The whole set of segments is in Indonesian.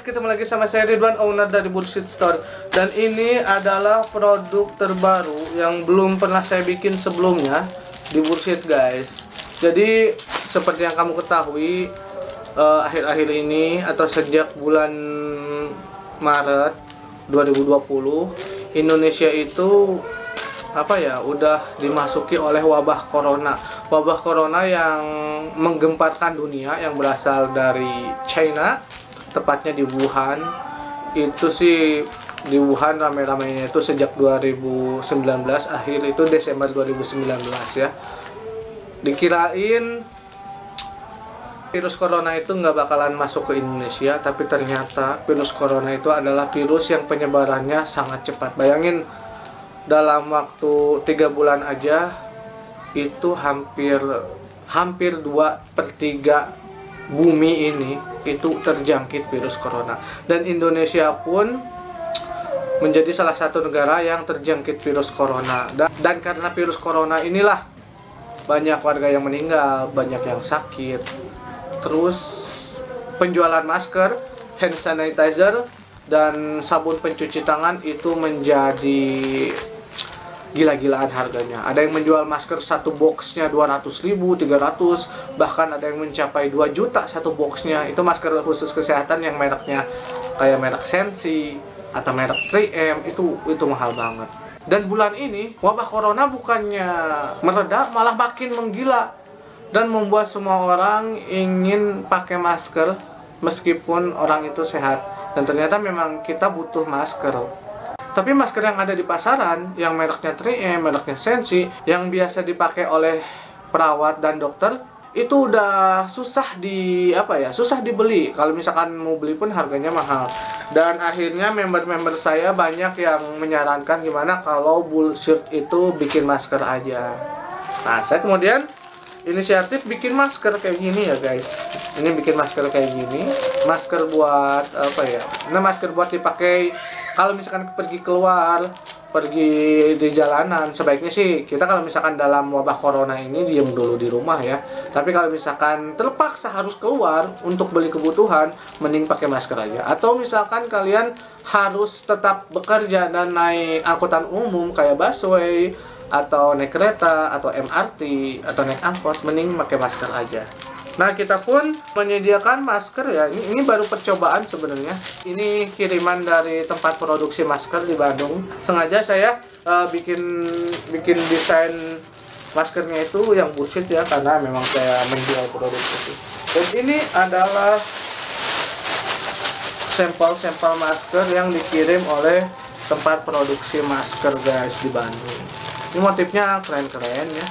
guys, ketemu lagi sama saya Ridwan, owner dari Bullshit Store. Dan ini adalah produk terbaru yang belum pernah saya bikin sebelumnya di Bullshit guys. Jadi seperti yang kamu ketahui, akhir-akhir ini atau sejak bulan Maret 2020 Indonesia itu udah dimasuki oleh wabah corona yang menggemparkan dunia, yang berasal dari China, tepatnya di Wuhan. Itu sih di Wuhan rame-ramenya itu sejak 2019, akhir itu Desember 2019 ya. Dikirain virus corona itu nggak bakalan masuk ke Indonesia, tapi ternyata virus corona itu adalah virus yang penyebarannya sangat cepat. Bayangin, dalam waktu 3 bulan aja itu hampir 2/3 bumi ini itu terjangkit virus corona. Dan Indonesia pun menjadi salah satu negara yang terjangkit virus corona. Dan karena virus corona inilah banyak warga yang meninggal, banyak yang sakit. Terus penjualan masker, hand sanitizer, dan sabun pencuci tangan itu menjadi gila-gilaan harganya. Ada yang menjual masker satu boxnya 200.000, 300, bahkan ada yang mencapai 2 juta satu boxnya. Itu masker khusus kesehatan yang mereknya kayak merek Sensi atau merek 3M, itu mahal banget. Dan bulan ini wabah corona bukannya mereda, malah makin menggila dan membuat semua orang ingin pakai masker meskipun orang itu sehat. Dan ternyata memang kita butuh masker. Tapi masker yang ada di pasaran, yang mereknya 3M, mereknya Sensi, yang biasa dipakai oleh perawat dan dokter, itu udah susah dibeli. Kalau misalkan mau beli pun harganya mahal. Dan akhirnya member-member saya banyak yang menyarankan gimana kalau Bullshit itu bikin masker aja. Nah, saya kemudian inisiatif bikin masker kayak gini ya guys. Ini bikin masker kayak gini. Masker buat masker buat dipakai kalau misalkan pergi keluar, pergi di jalanan. Sebaiknya sih kita kalau misalkan dalam wabah corona ini diam dulu di rumah ya. Tapi kalau misalkan terpaksa harus keluar untuk beli kebutuhan, mending pakai masker aja. Atau misalkan kalian harus tetap bekerja dan naik angkutan umum kayak busway, atau naik kereta, atau MRT, atau naik angkot, mending pakai masker aja. Nah, kita pun menyediakan masker ya. Ini baru percobaan sebenarnya. Ini kiriman dari tempat produksi masker di Bandung. Sengaja saya bikin desain maskernya itu yang Bullshit ya, karena memang saya menjual produk itu. Dan ini adalah sampel-sampel masker yang dikirim oleh tempat produksi masker guys di Bandung. Ini motifnya keren-keren ya.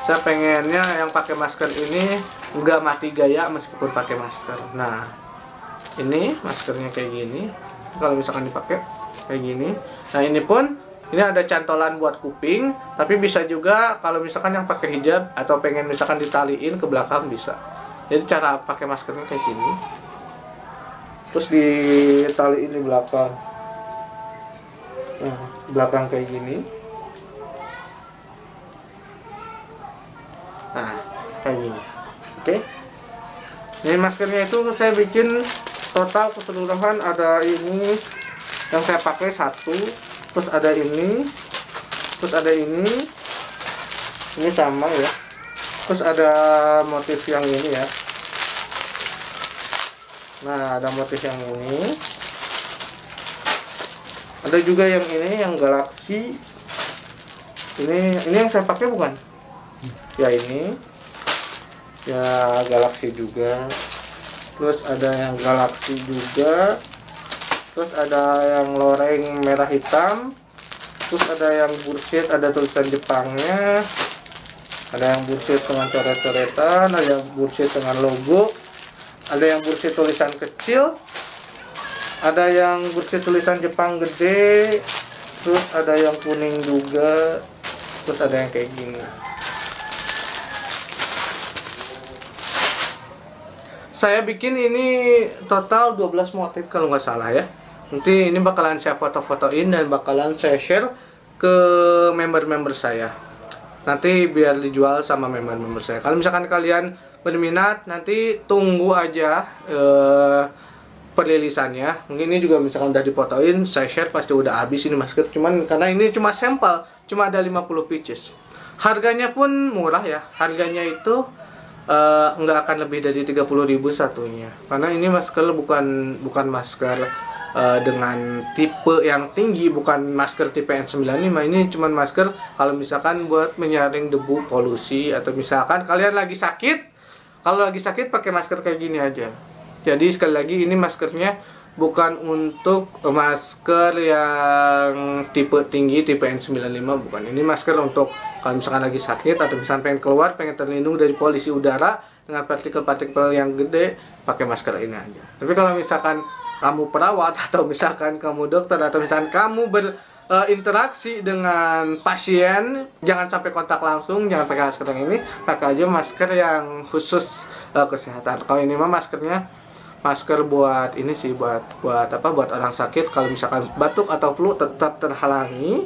Saya pengennya yang pakai masker ini nggak mati gaya meskipun pakai masker. Nah, ini maskernya kayak gini. Kalau misalkan dipakai kayak gini. Nah, ini ada cantolan buat kuping, tapi bisa juga kalau misalkan yang pakai hijab atau pengen misalkan ditaliin ke belakang bisa. Jadi cara pakai maskernya kayak gini. Terus ditaliin di belakang. Nah, belakang kayak gini. Nah, kayak gini. Oke. Ini maskernya itu saya bikin total keseluruhan, ada ini yang saya pakai 1, terus ada ini, terus ada ini sama ya. Terus ada motif yang ini ya. Nah, ada motif yang ini. Ada juga yang ini, yang galaksi. Ini yang saya pakai bukan? Ya ini ya galaksi juga. Terus ada yang galaksi juga. Terus ada yang loreng merah hitam. Terus ada yang Bullshit, ada tulisan Jepangnya. Ada yang Bullshit dengan coret-coretan. Ada yang Bullshit dengan logo. Ada yang Bullshit tulisan kecil. Ada yang Bullshit tulisan Jepang gede. Terus ada yang kuning juga. Terus ada yang kayak gini. Saya bikin ini total 12 motif kalau nggak salah ya. Nanti ini bakalan saya foto-fotoin dan bakalan saya share ke member-member saya. Nanti biar dijual sama member-member saya. Kalau misalkan kalian berminat, nanti tunggu aja perilisannya. Mungkin ini juga misalkan udah dipotoin, saya share pasti udah habis ini masker. Cuman karena ini cuma sampel, cuma ada 50 pieces. Harganya pun murah ya. Harganya itu nggak akan lebih dari 30.000 satunya. Karena ini masker bukan masker dengan tipe yang tinggi, bukan masker tipe N95. Ini cuman masker kalau misalkan buat menyaring debu polusi, atau misalkan kalian lagi sakit. Kalau lagi sakit pakai masker kayak gini aja. Jadi sekali lagi ini maskernya bukan untuk masker yang tipe tinggi, tipe N95, bukan. Ini masker untuk kalau misalkan lagi sakit atau misalkan pengen keluar, pengen terlindung dari polusi udara dengan partikel-partikel yang gede, pakai masker ini aja. Tapi kalau misalkan kamu perawat atau misalkan kamu dokter atau misalkan kamu berinteraksi dengan pasien, jangan sampai kontak langsung, jangan pakai masker yang ini, pakai aja masker yang khusus kesehatan. Kalau ini mah maskernya masker buat ini sih, buat orang sakit. Kalau misalkan batuk atau flu tetap terhalangi,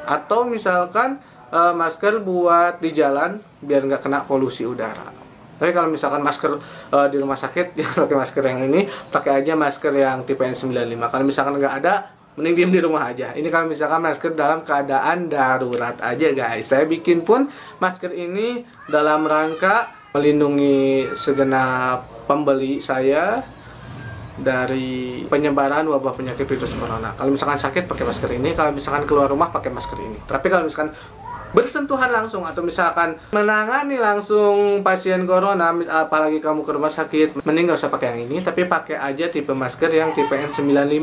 atau misalkan masker buat di jalan biar nggak kena polusi udara. Tapi kalau misalkan masker di rumah sakit, jangan pakai masker yang ini, pakai aja masker yang tipe N95. Kalau misalkan nggak ada, mending diem di rumah aja. Ini kalau misalkan masker dalam keadaan darurat aja guys. Saya bikin pun masker ini dalam rangka melindungi segenap pembeli saya dari penyebaran wabah penyakit virus corona. Kalau misalkan sakit pakai masker ini, kalau misalkan keluar rumah pakai masker ini. Tapi kalau misalkan bersentuhan langsung atau misalkan menangani langsung pasien corona, apalagi kamu ke rumah sakit, mending gak usah pakai yang ini, tapi pakai aja tipe masker yang tipe N95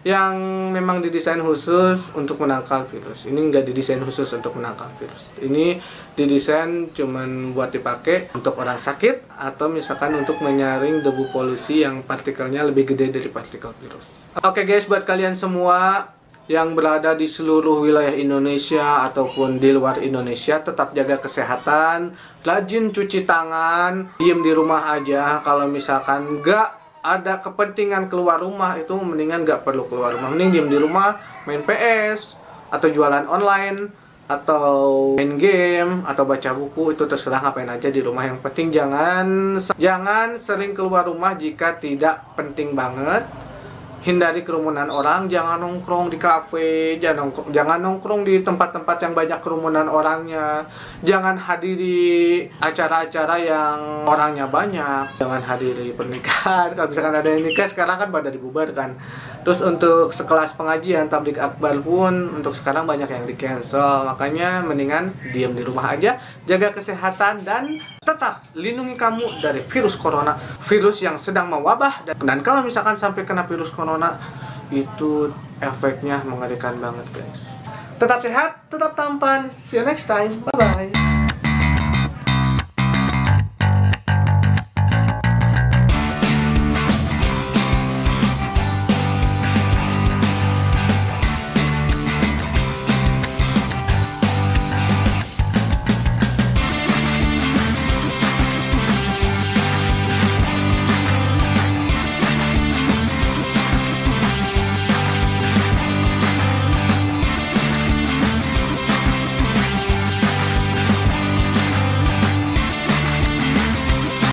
yang memang didesain khusus untuk menangkal virus. Ini nggak didesain khusus untuk menangkal virus. Ini didesain cuman buat dipakai untuk orang sakit atau misalkan untuk menyaring debu polusi yang partikelnya lebih gede dari partikel virus. Oke guys, buat kalian semua yang berada di seluruh wilayah Indonesia ataupun di luar Indonesia, tetap jaga kesehatan, rajin cuci tangan, diem di rumah aja. Kalau misalkan nggak ada kepentingan keluar rumah, itu mendingan nggak perlu keluar rumah, mending diem di rumah, main PS atau jualan online atau main game atau baca buku. Itu terserah, ngapain aja di rumah. Yang penting jangan sering keluar rumah jika tidak penting banget. Hindari kerumunan orang, jangan nongkrong di kafe, jangan nongkrong di tempat-tempat yang banyak kerumunan orangnya, jangan hadiri acara-acara yang orangnya banyak, jangan hadiri pernikahan. Kalau misalkan ada yang nikah sekarang kan pada dibubarkan. Terus untuk sekelas pengajian tabligh akbar pun untuk sekarang banyak yang di cancel. Makanya mendingan diam di rumah aja, jaga kesehatan, dan tetap lindungi kamu dari virus corona, virus yang sedang mewabah. Dan kalau misalkan sampai kena virus corona, itu efeknya mengerikan banget guys. Tetap sehat, tetap tampan. See you next time. Bye bye.